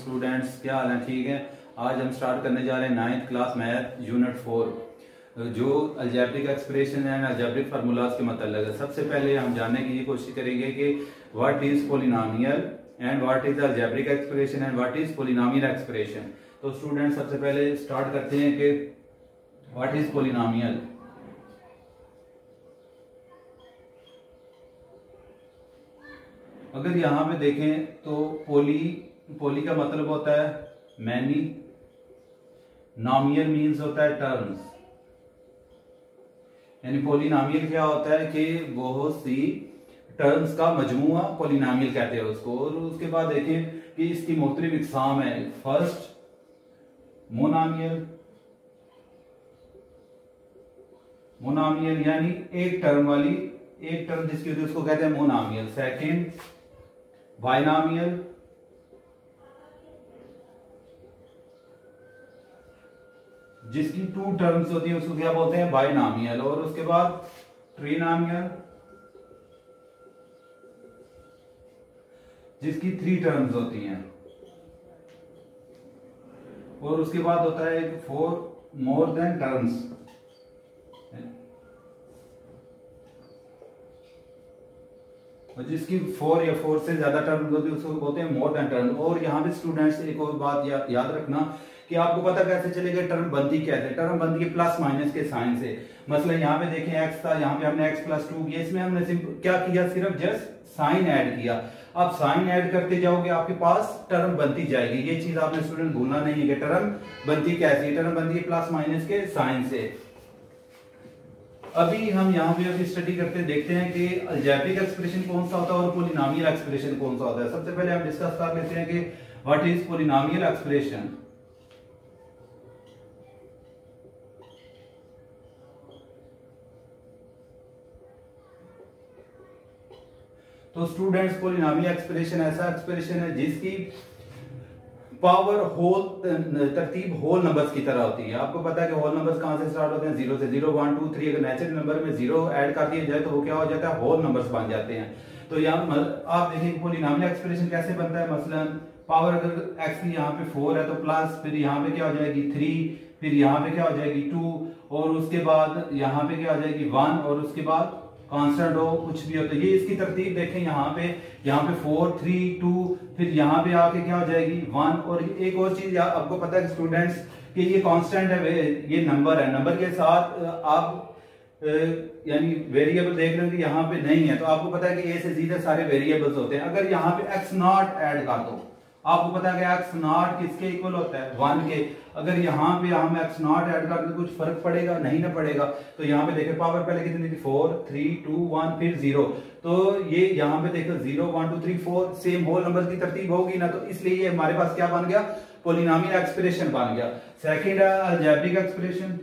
Students, क्या हाल है? ठीक है। आज हम स्टार्ट करने जा रहे हैं 9th क्लास मैथ यूनिट 4 जो algebraic expression and algebraic formulas के मतलब है। सबसे पहले हम जानने की कोशिश करेंगे कि what is polynomial and what is algebraic expression and what is polynomial expression. तो स्टूडेंट सबसे पहले स्टार्ट करते हैं कि व्हाट इज पोलिनोमियल। अगर यहां पे देखें तो पोली का मतलब होता है मैनी, नॉमियल मीन्स होता है टर्म्स, यानी पोलिनोमियल क्या होता है कि बहुत सी टर्म्स का मजमूआ पोलिनोमियल कहते हैं उसको। और उसके बाद देखें कि इसकी मुख्तलिफ इकसाम है। फर्स्ट मोनोमियल यानी एक टर्म जिसकी होती है उसको कहते हैं मोनोमियल। सेकंड बाइनोमियल, जिसकी टू टर्म्स होती है उसको क्या बोलते हैं? बाइनोमियल। और उसके बाद ट्रिनोमियल, जिसकी थ्री टर्म्स होती हैं। और उसके बाद होता है फोर मोर देन टर्म्स, जिसकी फोर या फोर से ज्यादा टर्म्स होती है उसको बोलते हैं मोर देन टर्म। और यहाँ पे स्टूडेंट्स एक और बात याद रखना कि आपको पता कैसे चलेगा टर्म बनती कैसे। टर्म बनती है प्लस माइनस के साइन से। मतलब यहाँ पे देखें x था, यहाँ पे हमने x प्लस 2 किया, इसमें हमने क्या किया? सिर्फ जस्ट साइन ऐड किया। अब साइन ऐड करते जाओगे आपके पास टर्म बनती जाएगी। ये चीज आपने स्टूडेंट भूलना नहीं है कि टर्म बनती कैसे। टर्म बनती है प्लस माइनस के साइन से। अभी हम यहाँ पे अभी स्टडी करते देखते हैं कि अलजेब्रिक एक्सप्रेशन कौन सा होता है और पोलिनोमियल एक्सप्रेशन कौन सा होता है। सबसे पहले हम डिस्कस कर लेते हैं कि व्हाट इज पोलिनोमियल एक्सप्रेशन। तो स्टूडेंट्स पोलिनोमियल एक्सप्रेशन ऐसा एक्सप्रेशन है जिसकी पावर होल तरतीब होल नंबर्स की तरह होती है। आपको पता है कि होल नंबर्स कहां से स्टार्ट होते हैं? 0 से। 0 1 2 3 अगर नेचुरल नंबर में 0 ऐड कर दिया जाए तो वो क्या हो जाता है? होल नंबर्स बन जाते हैं। तो यहाँ आप देखिए पोलिनोमियल एक्सप्रेशन कैसे बनता है। मसलन पावर अगर x की यहाँ पे 4 है तो प्लस, फिर यहाँ पे क्या हो जाएगी 3, फिर यहाँ पे क्या हो जाएगी 2, और उसके बाद यहाँ पे क्या हो जाएगी 1, और उसके बाद कांस्टेंट हो कुछ भी हो। तो ये इसकी तरतीब देखें। यहाँ पे 4 3 2, फिर यहाँ पे आके क्या हो जाएगी 1। और एक और चीज आपको पता है स्टूडेंट्स कि ये कांस्टेंट है, ये नंबर है। नंबर के साथ आप यानी वेरिएबल देख रहे हो कि यहाँ पे नहीं है, तो आपको पता है कि ए से Z सारे वेरिएबल्स होते हैं। अगर यहाँ पे x नॉट ऐड कर दो, आपको पता है कि x नॉट किसके इक्वल होता है? 1 के। अगर यहाँ पे हम x नॉट ऐड कर दो कुछ फर्क पड़ेगा? नहीं ना पड़ेगा। तो यहाँ पे देखो पावर पहले कितनी थी? 4 3 2 1 फिर 0। तो ये यहाँ पे देखो 0 1 2 3 4 सेम होल नंबर की तरतीब होगी ना, तो इसलिए ये हमारे पास क्या बन गया? पोलिनोमियल एक्सप्रेशन बन गया। सेकंड है अलजेब्रिक एक्सप्रेशन।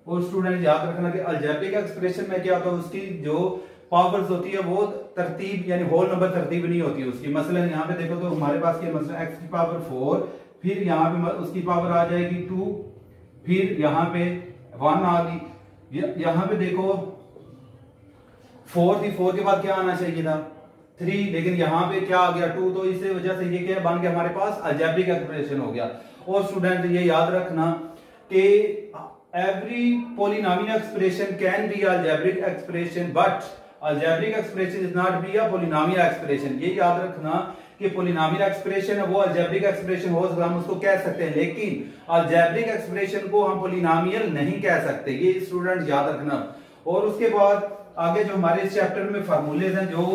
और स्टूडेंट याद रखना कि अलजेब्रिक एक्सप्रेशन में क्या होता है? उसकी जो पावर्स होती है वो तरतीब यानी होल नंबर तरतीब नहीं होती उसकी। मसलन यहाँ पे देखो तो हमारे पास क्या मसलन x की पावर 4, फिर यहाँ पे उसकी पावर आ जाएगी 2, फिर यहाँ पे 1 आ गई। यहाँ पे देखो 4 थी, 4 के बाद क्या आना चाहिए था? 3, लेकिन यहाँ पे क्या आ गया? 2। तो इस वजह से ये क्या बन गया? हमारे पास अलजेब्रिक एक्सप्रेशन हो गया। और स्टूडेंट ये याद रखना कि every polynomial expression can be algebraic expression but algebraic expression is not be a polynomial expression। ये याद रखना कि polynomial expression है वो algebraic expression हो सकता है, हम उसको कह सकते हैं, लेकिन algebraic expression को हम polynomial नहीं कह सकते। ये स्टूडेंट याद रखना। और उसके बाद आगे जो हमारे इस चैप्टर में फार्मूलेज हैं जो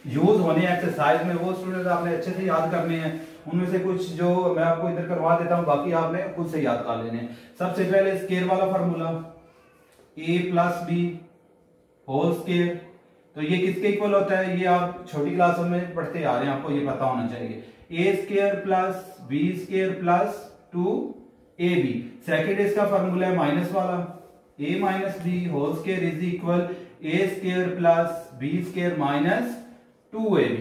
यूज होने एक्सरसाइज में, वो स्टूडेंट आपने अच्छे से याद करने हैं। उनमें से कुछ जो मैं आपको इधर करवा देता हूं, बाकी आपने खुद से याद कर लेने। सबसे पहले स्केयर वाला formula a plus B whole square. तो ये किसके इक्वल होता है? ये आप छोटी क्लासों में पढ़ते आ रहे हैं, आपको ये पता होना चाहिए। a square plus B square plus 2ab। Second इसका फार्मूला है माइनस वाला, a minus B whole square is equal a square plus B square minus 2ab।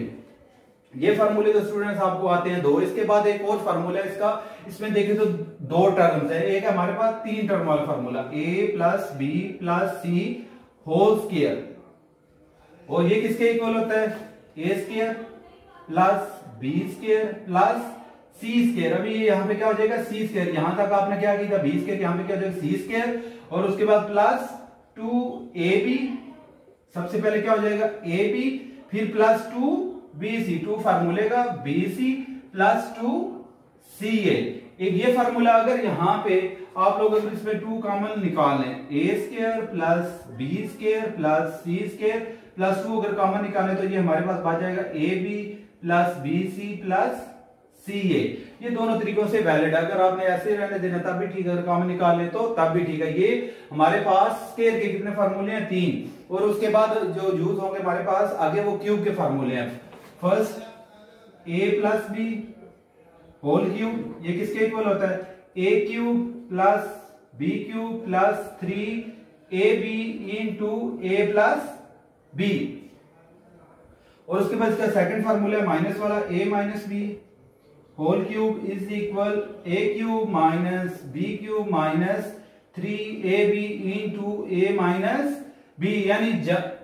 ये फार्मूले तो स्टूडेंट्स आपको आते हैं दो। इसके बाद एक और फार्मूला है इसका, इसमें देखें तो दो टर्म्स है। एक है हमारे पास तीन टर्म वाला formula, a plus B plus C whole square, और ये किसके इक्वल होता है, a square plus B square plus C square. अभी यहाँ पे क्या हो जाएगा, सी स्क्वायर, यहां तक आपने क्या किया था बी स्क्वायर, यहाँ पे क्या हो जाएगा सी स्क्वायर, और उसके बाद प्लस 2ab, सबसे पहले क्या हो जाएगा ab, फिर प्लस 2bc, 2 फार्मूले का bc प्लस 2ca। एक ये फार्मूला अगर यहाँ पे आप लोग अगर इसमें 2 कॉमन निकाल लें, a square plus b square plus c square plus 2 अगर कॉमन निकालें तो ये हमारे पास बच जाएगा ab plus bc plus ca। ये दोनों तरीकों से वैलिड है। अगर आपने ऐसे रहने देना तब भी ठीक है, अगर कॉमन निकाल ले तो तब भी ठीक है। ये हमारे पास स्क्वायर के कितने फार्मूले हैं, 3, और उसके बाद जो यूज होंगे हमारे पास आगे वो क्यूब के फार्मूले हैं। First a plus B whole cube, ये किसके इक्वल होता है, a cube plus b cube plus 3ab into a plus b, और उसके बाद इसका सेकंड फार्मूला है माइनस वाला, a minus B whole cube is equal a cube minus b cube minus 3ab into a minus b। यानी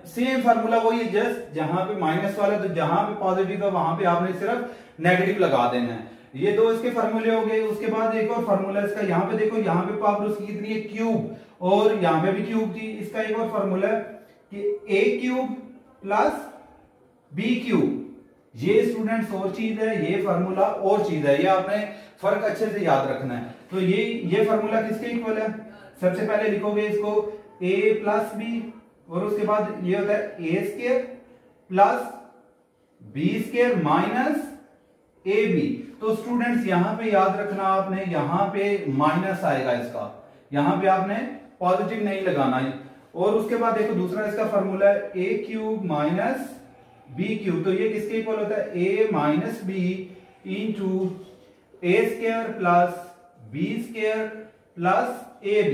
same formula वही है, just जहां पे माइनस वाला तो जहां पे पॉजिटिव है वहां पे आपने सिर्फ नेगेटिव लगा देना है। ये दो इसके फार्मूले हो गए। उसके बाद एक और फार्मूला इसका, यहाँ पे देखो यहाँ पे पावर उसकी कितनी है क्यूब, और यहाँ पे भी क्यूब थी। इसका एक और फार्मूला है कि a cube plus b cube, ये स्टूडेंट्स और चीज है, ये फार्मूला और चीज है, ये आपने फर्क अच्छे से याद रखना है। तो ये फार्मूला किसके इक्वल है, सबसे पहले लिखोगे इसको a प्लस बी, और उसके बाद ये होता है a square plus b square minus ab। तो स्टूडेंट्स यहां पे याद रखना आपने, यहां पे माइनस आएगा इसका, यहां पे आपने पॉजिटिव नहीं लगाना है। और उसके बाद देखो दूसरा इसका फार्मूला है a cube minus b cube, तो ये किसके इक्वल होता है, a minus B into a square plus b square plus ab।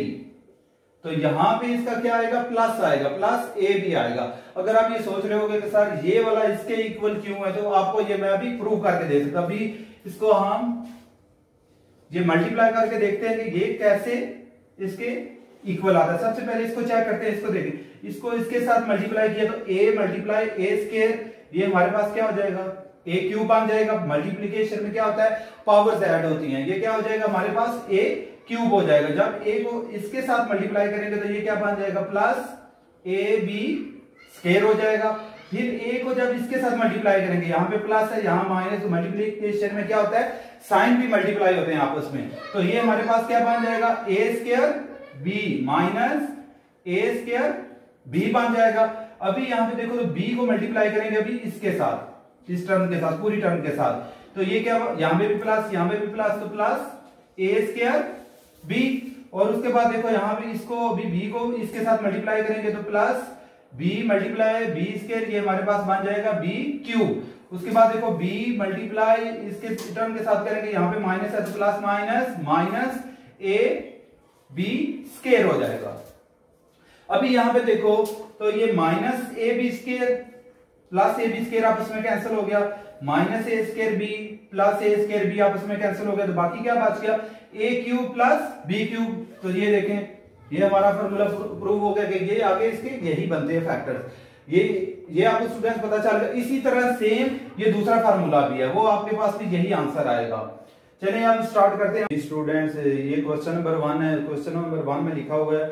तो यहां पे इसका क्या आएगा, प्लस आएगा, प्लस ab आएगा। अगर आप ये सोच रहे होगे कि सर ये वाला इसके इक्वल क्यों है, तो आपको ये मैं अभी प्रूव करके दे सकता। अभी इसको हम ये मल्टीप्लाई करके देखते हैं कि ये कैसे इसके इक्वल आता है। सबसे पहले इसको चेक करते हैं, इसको देखिए, इसको इसके साथ मल्टीप्लाई किया तो a मल्टीप्लाई a स्क्वायर, ये हमारे पास क्या हो जाएगा, a क्यूब बन जाएगा। मल्टीप्लीकेशन में क्या होता है, पावर्स ऐड होती हैं, ये क्या हो जाएगा हमारे पास a क्यूब हो जाएगा। जब a को इसके साथ मल्टीप्लाई करेंगे तो ये क्या बन जाएगा, प्लस ab स्क्वायर हो जाएगा। फिर a को जब इसके साथ मल्टीप्लाई करेंगे, यहाँ पे प्लस है यहाँ माइनस, तो मल्टीप्लीकेशन में क्या होता है, साइन भी मल्टीप्लाई होते हैं आपस में। तो ये हमारे पास क्या बन जाएगा, a square b minus a square b बन जाएगा। अभी यहाँ पे देखो तो b को मल्टीप्लाई करेंगे अभी इसके साथ, इस टर्म के साथ, पूरी टर्म के साथ, तो ये क्या, यहाँ पे भी प्लस यहाँ पे भी प्लस, तो प्लस a स्क्वायर b। और उसके बाद देखो यहाँ पे इसको अभी b को इसके साथ मल्टीप्लाई करेंगे तो plus b multiply b square, ये हमारे पास बन जाएगा b क्यूब। उसके बाद देखो b मल्टीप्लाई इसके टर्म के साथ करेंगे, यहाँ पे माइनस है तो plus minus minus a b square हो जाएगा। अभी यहाँ पे देखो तो ये minus A B square plus A B square आपस में कैंसिल हो गया, minus A square B plus A square B आपस में कैंसिल हो गया, तो बाकी क्या बच गया, ए क्यूब प्लस बी क्यूब। तो ये देखें, ये हमारा फॉर्मूला प्रूव हो गया कि ये आगे इसके यही बनते हैं फैक्टर्स। ये आपको स्टूडेंट्स पता चल गया। इसी तरह सेम ये दूसरा फार्मूला भी है, वो आपके पास भी यही आंसर आएगा। चलिए हम स्टार्ट करते हैं स्टूडेंट्स। ये क्वेश्चन नंबर 1 है। क्वेश्चन नंबर 1 में लिखा हुआ है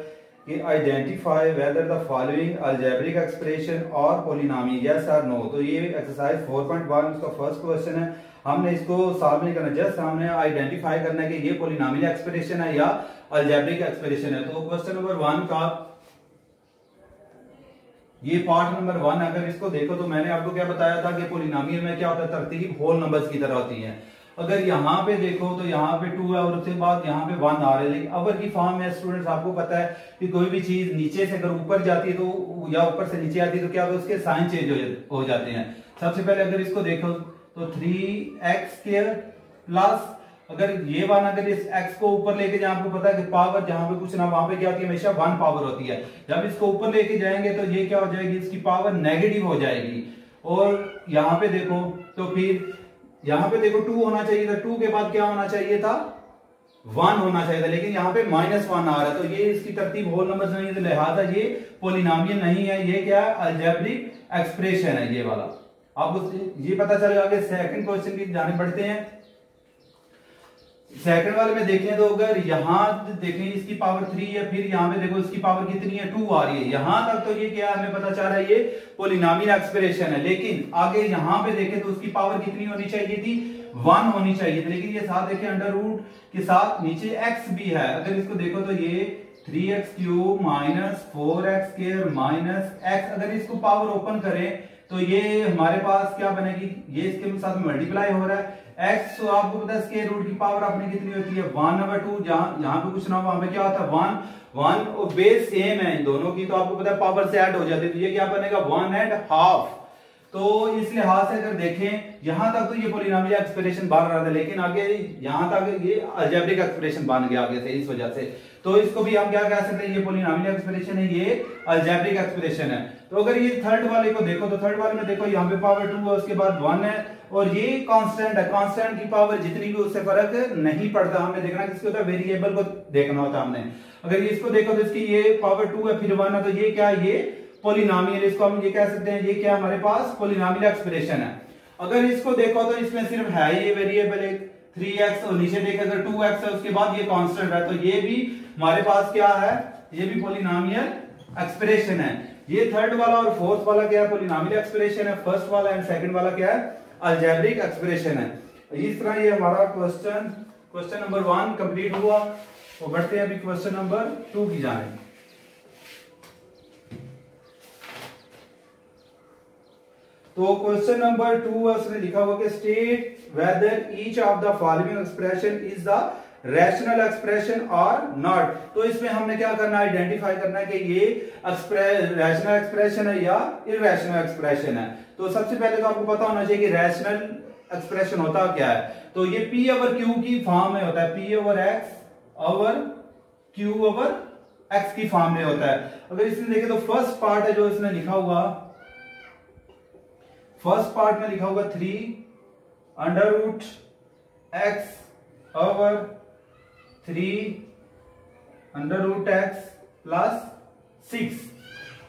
कि identify whether the following algebraic expression और पॉलिनोमियल, यस और नो। तो ये एक्सरसाइज 4.1 इसका फर्स्ट क्वेश्चन है। हमने इसको सॉल्व नहीं करना, जस्ट हमने आइडेंटिफाई करना है कि ये पॉलिनोमियल एक्सप्रेशन है या अलजेब्रिक एक्सप्रेशन है। तो क्वेश्चन नंबर 1 का ये पार्ट नंबर 1, अगर इसको देखो तो मैंने आपको क्या बताया था कि पॉलिनोमियल में क्या होता है, तरतीब होल नंबर्स की तरह होती है। अगर यहाँ पे देखो तो यहाँ पे 2 है और उसके बाद यहाँ पे 1 आ रहा है, लेकिन अवर की फॉर्म में स्टूडेंट्स आपको पता है कि कोई भी चीज नीचे से अगर ऊपर जाती है तो या ऊपर से नीचे आती है तो क्या होता है, उसके साइन चेंज हो जाते हैं। सबसे पहले अगर इसको देखो तो 3x स्क्वायर प्लस, अगर ये 1 अगर इस x को ऊपर लेके जाए, आपको पता है कि पावर जहां पे कुछ ना वहां पे क्या होती है, हमेशा 1 पावर होती है। जब इसको ऊपर लेके जाएंगे तो ये क्या हो जाएगी, इसकी पावर नेगेटिव हो जाएगी। और यहां पे देखो तो फिर यहां पे देखो 2 होना चाहिए था, 2 के बाद क्या होना चाहिए था, 1 होना चाहिए था, लेकिन यहाँ पे -1 आ रहा है, तो ये इसकी तरतीब होल नंबर्स नहीं है, लिहाजा ये पॉलिनोमियल नहीं है, ये क्या है, अलजेब्रिक एक्सप्रेशन है ये वाला। आपको ये पता चलेगा। आगे सेकंड क्वेश्चन की जाने बढ़ते हैं। सेकंड वाले में देखें तो अगर यहां देखें इसकी पावर 3 है, फिर यहां पे देखो इसकी पावर कितनी है, 2 आ रही है, यहां तक तो ये क्या हमें पता चल रहा है, ये पॉलिनोमियल एक्सप्रेशन है। लेकिन आगे यहां पे देखें तो उसकी पावर कितनी होनी चाहिए थी, 1 होनी चाहिए थी, लेकिन ये साथ देखें अंडर रूट के साथ नीचे x भी है। अगर इसको देखो तो ये 3x³ minus 4x² minus x, अगर इसको पावर ओपन करें तो ये हमारे पास क्या बनेगी, ये इसके साथ मल्टीप्लाई हो रहा है x, तो आपको पता है स्क्वायर रूट की पावर अपनी कितनी होती है 1/2, जहां यहां पे कुछ ना हो वहां पे क्या होता है 1 और बेस सेम है इन दोनों की, तो आपको पता है पावर से ऐड हो जाती है, तो ये क्या बनेगा 1.5। तो इस लिहाज से अगर देखें यहां तक तो ये पॉलिनोमियल एक्सप्रेशन बन रहा था, लेकिन आगे यहां तक ये अलजेब्रिक एक्सप्रेशन बन गया आगे से, इस वजह से तो इसको भी हम क्या कह सकते हैं, ये पॉलिनोमियल एक्सप्रेशन है, ये अलजेब्रिक एक्सप्रेशन है। तो अगर ये थर्ड वाले को देखो तो थर्ड वाले में देखो यहाँ पे पावर 2 है, उसके बाद 1 है, और ये कांस्टेंट है, कांस्टेंट की पावर जितनी भी उससे फर्क नहीं पड़ता, हमें देखना किसको होता है, वेरिएबल को देखना होता है हमने। अगर इसको देखो तो इसकी ये पावर 2 है, फिर 1 है, तो ये क्या है, ये पॉलिनोमियल, इसको हम ये कह सकते हैं, ये क्या हमारे पास पॉलिनोमियल एक्सप्रेशन है। अगर इसको देखो तो इसमें सिर्फ है ये वेरिएबल एक 3x, और नीचे देखें अगर 2x है, उसके बाद ये कांस्टेंट है, तो ये भी हमारे पास क्या है, ये भी पॉलिनोमियल एक्सप्रेशन है। ये थर्ड वाला और फोर्थ वाला क्या है, पॉलिनोमियल एक्सप्रेशन है, फर्स्ट वाला एंड सेकंड वाला क्या है, अलजेब्रिक एक्सप्रेशन है। इस तरह ये हमारा क्वेश्चन नंबर 1 कंप्लीट हुआ, और बढ़ते हैं अभी क्वेश्चन नंबर 2 की जाने। तो क्वेश्चन नंबर 2 है, उसने लिखा हुआ कि state whether each of the following expression is the rational expression और नॉट। तो इसमें हमने क्या करना है, आइडेंटिफाई करना है कि ये रैशनल एक्सप्रेशन है या इरैशनल एक्सप्रेशन है। तो सबसे पहले तो आपको पता होना चाहिए कि रैशनल एक्सप्रेशन होता क्या है। तो ये P ओवर Q की फॉर्म में होता है, P over X over Q over X की फॉर्म में होता है। अगर इसमें देखें तो फर्स्ट पार्ट है जो इसने लिखा हुआ, फर्स्ट पार्ट में लिखा होगा 3√x ओवर 3√x प्लस 6।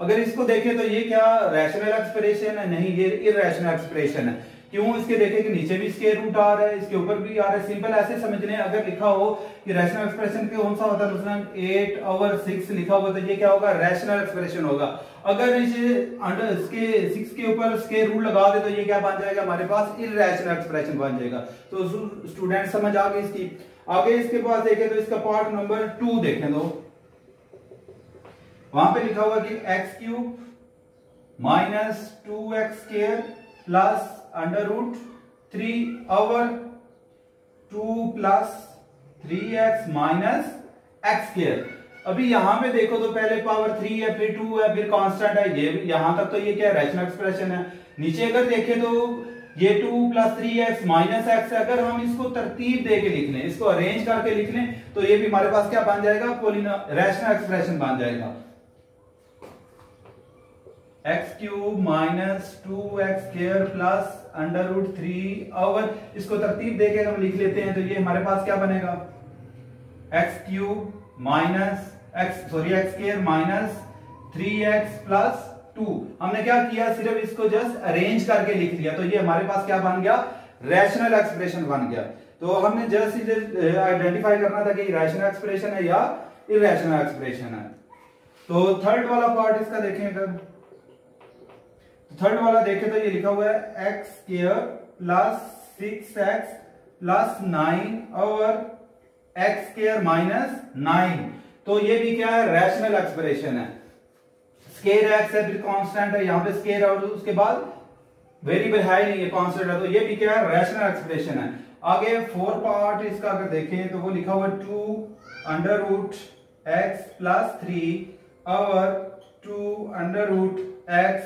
अगर इसको देखें तो ये क्या रैशनल एक्सप्रेशन है, नहीं ये इरैशनल एक्सप्रेशन है। क्यों, इसके देखें कि नीचे भी स्क्वायर रूट आ रहा है, इसके ऊपर भी आ रहा है। सिंपल ऐसे समझने, अगर लिखा हो कि रैशनल एक्सप्रेशन कौन सा होता है, मसलन 8 ओवर 6 लिखा होगा तो ये क्या होगा, रैशनल एक्सप्रेशन होगा। अगर इसे अंडर इसके 6 के ऊपर स्क्वायर रूट लगा दे तो ये क्या बन जाएगा, हमारे पास इरैशनल एक्सप्रेशन बन जाएगा। तो स्टूडेंट समझ आ गई इसकी। आगे इसके पास देखें तो इसका पार्ट नंबर 2 देखें तो वहां पे लिखा हुआ कि x³ minus 2x² plus √3 over 2 plus 3x minus x²। अभी यहां पे देखो तो पहले पावर 3 है, फिर 2 है, फिर कांस्टेंट है, ये यहां तक तो ये क्या रैशनल एक्सप्रेशन है। नीचे अगर देखें तो ये 2 प्लस 3x माइनस x है। अगर हम इसको तरतीब दे के लिख लें, इसको अरेंज करके लिख लें, तो ये भी हमारे पास क्या बन जाएगा, रैशनल एक्सप्रेशन बन जाएगा। x³ minus 2x² plus √3 over, इसको तरतीब देके हम लिख लेते हैं तो ये हमारे पास क्या बनेगा, x³ minus x² minus 3x plus 2। हमने क्या किया, सिर्फ इसको जस्ट अरेंज करके लिख लिया, तो ये हमारे पास क्या बन गया, रैशनल एक्सप्रेशन बन गया। तो हमने जस्ट इसे आइडेंटिफाई करना था कि रैशनल एक्सप्रेशन है या इरैशनल एक्सप्रेशन है। तो थर्ड वाला पार्ट इसका देखें, अगर थर्ड वाला देखें तो ये लिखा हुआ है x² plus 6x plus 9 over x² minus 9। तो ये भी क्या है, रैशनल एक्सप्रेशन है। स्केयर x है, फिर कांस्टेंट है, यहां पे स्केयर और उसके बाद वेरिएबल है नहीं, ये कांस्टेंट है, तो ये भी क्या है, रैशनल एक्सप्रेशन है। आगे फोर्थ पार्ट इसका अगर देखें तो वो लिखा हुआ 2√x plus 3 over 2√x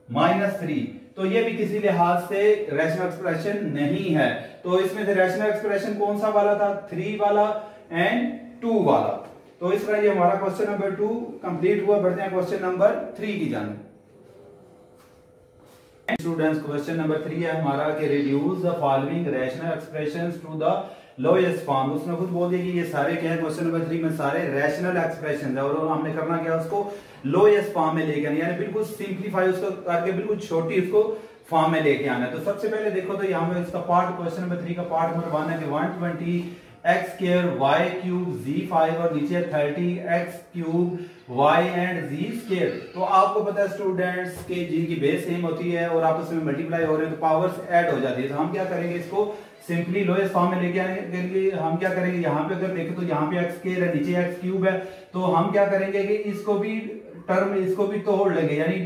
minus 3। तो ये भी किसी लिहाज से रैशनल एक्सप्रेशन नहीं है। तो इसमें से रैशनल एक्सप्रेशन कौन सा वाला था, 3 वाला एंड 2 वाला। तो इस तरह ये हमारा क्वेश्चन नंबर 2 कंप्लीट हुआ। बढ़ते हैं क्वेश्चन नंबर 3 की जाने। स्टूडेंट्स क्वेश्चन नंबर 3 है हमारा कि reduce the following rational expressions to the lowest form. उसने खुद बोल दिया कि ये सारे क्या है, क्वेश्चन नंबर 3 में सारे रैशनल एक्सप्रेशंस है और हमने करना क्या, उसको लोएस्ट फॉर्म में लेके आना, यानी बिल्कुल सिंपलीफाई उसको करके बिल्कुल छोटी उसको फॉर्म में लेके आना है। तो सबसे पहले देखो तो यहाँ पे इसका पार्ट, क्वेश्चन नंबर 3 का पार्ट नंबर 1 है कि 120 x square y cube z5 और नीचे 30 x cube y and z square. तो आपको पता है स्टूडेंट्स के जिनकी बेस सेम होती है और आपस में मल्टीप्लाई हो रहे हैं तो पावर्स ऐड हो जाती है। तो हम क्या करेंगे, इसको सिंपली लोएस्ट फॉर्म में लेके आने के लिए हम क्या करेंगे, यहाँ पे अगर देखें तो यहाँ पे x स्क्वायर है, नीचे x क्यूब है, तो हम क्या करेंगे कि इसको भी टर्म इसको भी तोड़ लेंगे, यानी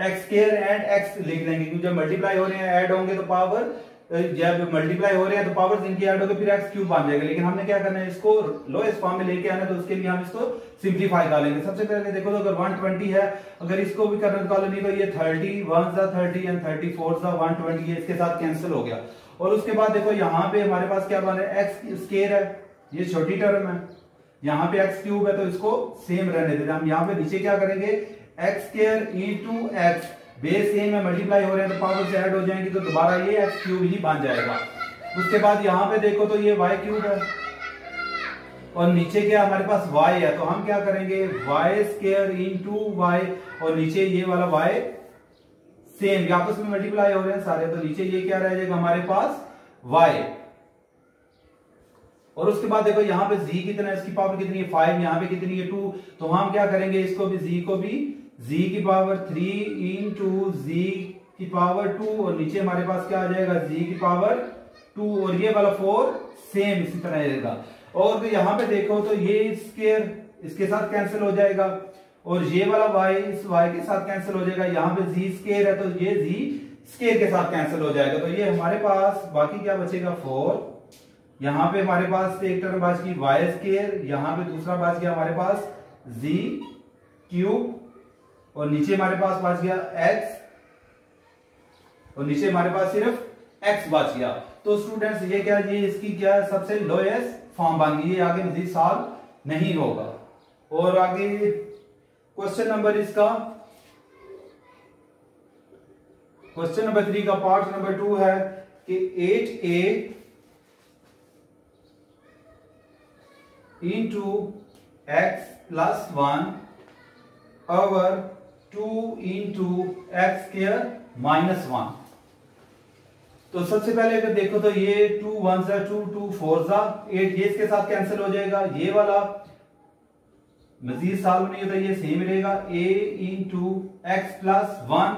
x स्क्वायर एंड x लिख देंगे, क्योंकि जब मल्टीप्लाई हो रहे हैं ऐड होंगे तो पावर, जब मल्टीप्लाई हो रहे हैं तो पावर्स इनकी ऐड होकर फिर x क्यूब बन जाएगा। लेकिन हमने क्या करना है, इसको लोएस्ट फॉर्म में लेके आना है, तो उसके लिए हम इसको सिंपलीफाई कर लेंगे। सबसे पहले देखो तो अगर 120 है, अगर इसको भी करना निकालो नहीं तो ये 30 1 सा 30 एंड 34 सा 120 ये इसके साथ कैंसिल हो गया। और उसके बाद देखो यहाँ पे हमारे पास क्या बना है, x स्क्वायर है, ये छोटी टर्म है, यहाँ पे x क्यूब है तो इसको सेम रहने देते हैं। हम यहाँ पे नीचे क्या करेंगे, x square into x, base same में मल्टीप्लाई हो रहे हैं तो पावर से ऐड हो जाएंगे तो दोबारा ये x क्यूब ही बन जाएगा। उसके बाद यहाँ पे देखो तो ये y क्यूब है और नीचे क्या हमारे पास y है, तो हम क्या करेंगे y स्क्वायर इनटू y और नीचे ये वाला y सेम आपस में मल्टीप्लाई हो रहे हैं सारे, तो नीचे ये क्या रह जाएगा हमारे पास y। और उसके बाद देखो यहाँ पे z कितना है, इसकी पावर कितनी है 5, यहाँ पे कितनी है 2, तो हम क्या करेंगे इसको भी z को भी z की पावर 3 इंटू z की पावर 2 और नीचे हमारे पास क्या आ जाएगा z की पावर 2 और ये वाला 4 सेम इसी तरह रहेगा। और तो यहाँ पे देखो तो ये स्क्वायर इसके साथ कैंसिल हो जाएगा और ये वाला y इस y के साथ कैंसिल हो जाएगा, यहाँ पे z स्क्वायर है तो ये z स्क्वायर के साथ कैंसिल हो जाएगा। तो ये हमारे पास बाकी क्या बचेगा 4, यहाँ पे हमारे पास एक टर्म बच गई y स्क्वायर, यहाँ पे दूसरा बच गया हमारे पास z क्यूब और नीचे हमारे पास बच गया x और नीचे हमारे पास सिर्फ x बच गया। तो स्टूडेंट्स ये क्या, ये इसकी क्या है सबसे लोएस्ट फॉर्म बन गई, ये आगे मजीद सॉल्व नहीं होगा। और आगे क्वेश्चन नंबर इसका, क्वेश्चन नंबर 3 का पार्ट नंबर 2 है कि 8a into x plus 1 over 2 into x square minus 1। तो सबसे पहले अगर देखो तो ये 2 1 सा 2 2 4 सा 8, ये इसके साथ कैंसिल हो जाएगा, ये वाला मजीद सॉल्व नहीं होता, ये सेम रहेगा a into x plus 1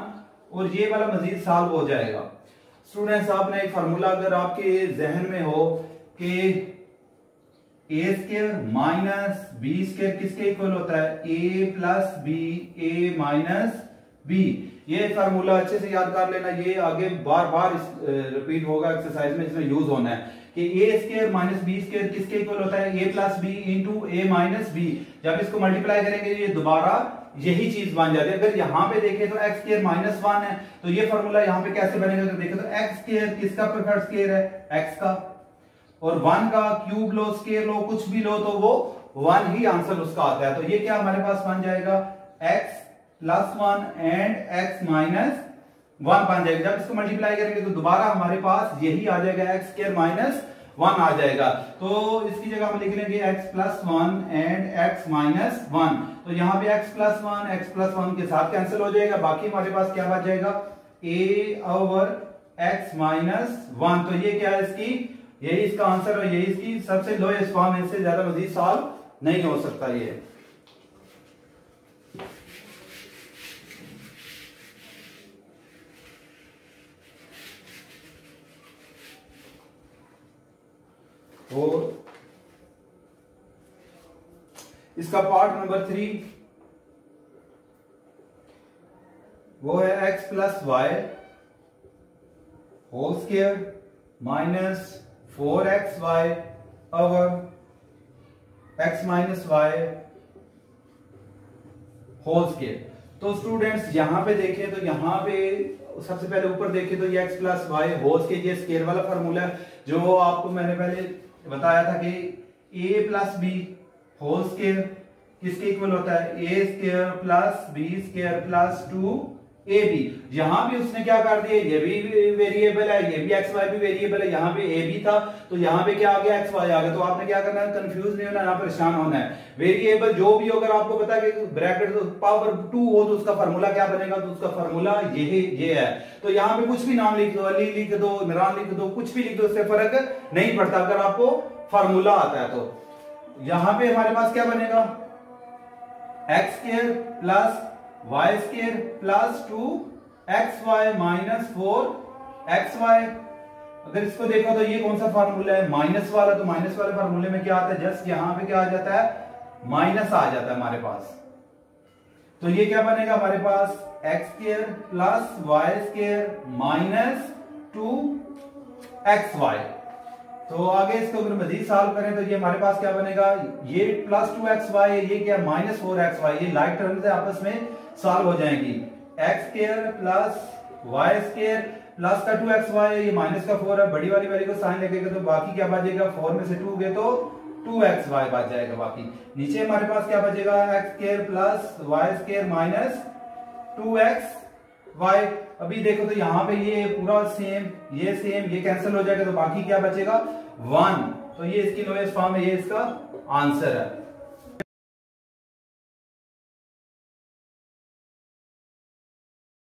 और ये वाला मजीद सॉल्व हो जाएगा। स्टूडेंट्स आपने एक फार्मूला अगर आपके जहन में हो कि a square minus b square किसके इक्वल होता है, a plus b a minus b, ये फार्मूला अच्छे से याद कर लेना, ये आगे बार बार रिपीट होगा एक्सरसाइज में, इसमें यूज होना है कि a square minus b square किसके इक्वल होता है, a plus b into a minus b। जब इसको मल्टीप्लाई करेंगे ये दोबारा यही चीज बन जाती है। अगर यहाँ पे देखें तो x स्क्वायर माइनस 1 है तो ये फार्मूला यहाँ पे कैसे बनेगा, अगर देखें तो x स्क्वायर किसका प्रेफर्ड स्क्वायर है, x का, और 1 का क्यूब लो स्क्वायर लो कुछ भी लो तो वो 1 ही आंसर उसका आता है। तो ये क्या हमारे पास बन जाएगा x plus 1 and x minus 1 बन जाएगा। जब इसको मल्टीप्लाई करेंगे तो दोबारा हमारे पास यही आ जाएगा x स्क्वायर माइनस 1 आ जाएगा। तो इसकी जगह हम लिख लेंगे x plus 1 and x minus 1। तो यहाँ पे x प्लस 1 के साथ कैंसिल हो जाएगा, बाकी हमारे पास क्या बच जाएगा a ओवर x माइनस 1। तो ये क्या है इसकी, यही इसका आंसर है, यही इसकी सबसे लोएस्ट फॉर्म है, इससे ज्यादा मजीद सॉल्व नहीं हो सकता ये। और इसका पार्ट नंबर 3 वो है x plus Y whole square minus 4xy over x minus Y whole square. तो स्टूडेंट्स यहां पे देखें तो यहां पे सबसे पहले ऊपर देखें तो ये x plus Y whole square, ये स्क्वायर वाला फार्मूला है जो आपको मैंने पहले बताया था कि a plus B whole square किसके इक्वल होता है, a square plus b square plus 2 A B. यहां भी उसने क्या कर दिया, ये भी वेरिएबल है, ये भी एक्स वाई भी वेरिएबल है, यहां पे ए बी था तो यहां पे क्या आ गया, एक्स वाई आ गया। तो आपने क्या करना है, कंफ्यूज नहीं होना, ना परेशान होना है। वेरिएबल जो भी अगर आपको पता है कि ब्रैकेट पावर 2 हो तो उसका फार्मूला क्या बनेगा, तो उसका फार्मूला ये है। तो यहां पे कुछ भी नाम लिख दो, अली लिख दो, इमरान लिख दो, कुछ भी लिख दो, उससे फर्क नहीं पड़ता अगर आपको फार्मूला आता है। तो यहां पे हमारे पास क्या बनेगा, X square plus Y square plus 2xy minus 4xy। अगर इसको देखो तो ये कौन सा फार्मूला है, माइनस वाला। तो माइनस वाले फार्मूले में क्या आता है, जस्ट यहां पे क्या आ जाता है, माइनस आ जाता है हमारे पास। तो ये क्या बनेगा हमारे पास, x square plus Y square minus 2xy। तो आगे इसको अगर मजीद सॉल्व करें तो ये हमारे पास क्या बनेगा, ये प्लस 2xy है, ये क्या माइनस 4xy। ये लाइक टर्म से आपस में सॉल्व हो जाएंगी। X square plus Y square plus का 2xy है, ये माइनस का 4 है, बड़ी वाली वैल्यू को साइन लगेगा तो बाकी क्या बचेगा, 4 में से 2 गए तो 2xy बच जाएगा। बाकी नीचे हमारे पास क्या बचेगा, X square plus Y square minus 2xy। अभी देखो तो यहाँ पे ये पूरा सेम, ये कैंसिल हो जाएगा तो बाकी क्या बचेगा, 1। तो ये इसकी लोएस्ट फॉर्म है, ये इसका आंसर है।